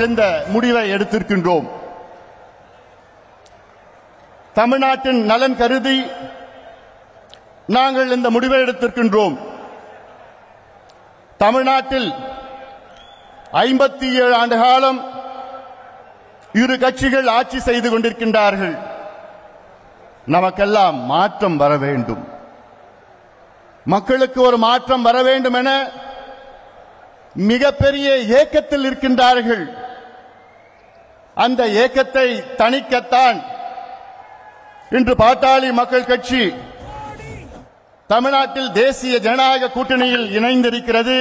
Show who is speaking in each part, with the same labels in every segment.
Speaker 1: இந்த முடிவை எடுத்திருக்கின்றோம். தமிழ்நாட்டின் நலன் கருதி நாங்கள் இந்த முடிவை எடுத்திருக்கின்றோம். தமிழ்நாட்டில் 57 ஆண்டு காலம் இரு கட்சிகள் ஆட்சி செய்து கொண்டிருக்கின்றார்கள். நமக்கெல்லாம் மாற்றம் வர வேண்டும், மக்களுக்கு ஒரு மாற்றம் வர வேண்டும் என மிகப்பெரிய ஏக்கத்தில் இருக்கின்றார்கள். அந்த ஏக்கத்தை தணிக்கத்தான் இன்று பாட்டாளி மக்கள் கட்சி தமிழ்நாட்டில் தேசிய ஜனநாயக கூட்டணியில் இணைந்திருக்கிறது,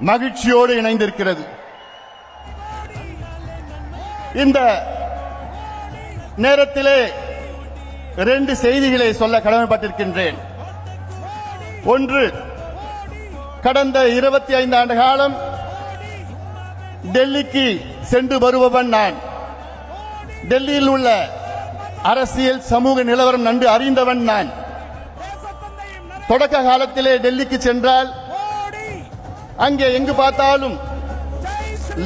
Speaker 1: மகிழ்ச்சியோடு இணைந்திருக்கிறது. இந்த நேரத்திலே 2 செய்திகளை சொல்ல கடமைப்பட்டிருக்கின்றேன். ஒன்று, கடந்த 25 ஆண்டு காலம் டெல்லிக்கு சென்று வருபவன் நான். டெல்லியில் உள்ள அரசியல் சமூக நிலவரம் நன்கு அறிந்தவன் நான். தொடக்க காலத்திலே டெல்லிக்கு சென்றால் அங்கே எங்கு பார்த்தாலும்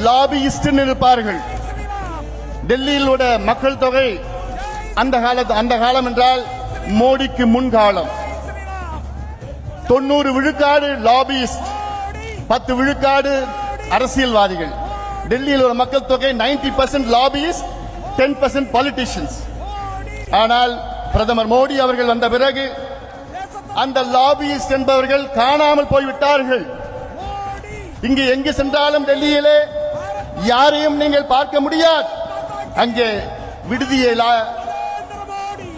Speaker 1: லாபியிஸ்ட் இருப்பார்கள். டெல்லியில் உள்ள மக்கள் தொகை அந்த காலம் என்றால் மோடிக்கு முன்காலம் 90 விழுக்காடு லாபியிஸ்ட், 10 விழுக்காடு அரசியல்வாதிகள். டெல்லியில் உள்ள மக்கள் தொகை 90% லாபியிஸ்ட், 10% பாலிட்டிஷியன்ஸ். ஆனால் பிரதமர் மோடி அவர்கள் வந்த பிறகு அந்த லாபியிஸ்ட் என்பவர்கள் காணாமல் போய்விட்டார்கள். இங்கு எங்கு சென்றாலும் டெல்லியிலே யாரையும் நீங்கள் பார்க்க முடியாது. அங்கே விடுதியில,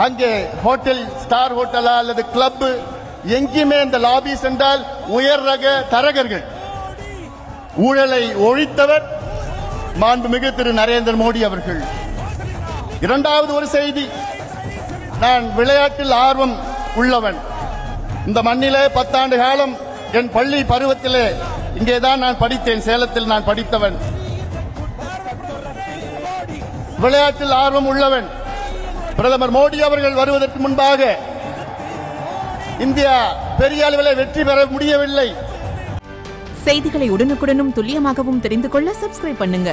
Speaker 1: அங்கே ஹோட்டல், ஸ்டார் ஹோட்டலா அல்லது கிளப், எங்குமே இந்த லாபிஸ் என்றால் உயர் ரக தரகர்கள். ஊழலை ஒழித்தவர் மாண்புமிகு திரு நரேந்திர மோடி அவர்கள். இரண்டாவது ஒரு செய்தி, நான் விளையாட்டில் ஆர்வம் உள்ளவன். இந்த மண்ணிலே 10 ஆண்டு காலம் என் பள்ளி பருவத்திலே இங்கேதான் நான் படித்தேன். சேலத்தில் நான் படித்தவன். விளையாட்டில் ஆர்வம் உள்ளவன். பிரதமர் மோடி அவர்கள் வருவதற்கு முன்பாக இந்தியா பெரிய அளவில் வெற்றி பெற முடியவில்லை.
Speaker 2: செய்திகளை உடனுக்குடனும் துல்லியமாகவும் தெரிந்து கொள்ள சப்ஸ்கிரைப் பண்ணுங்க.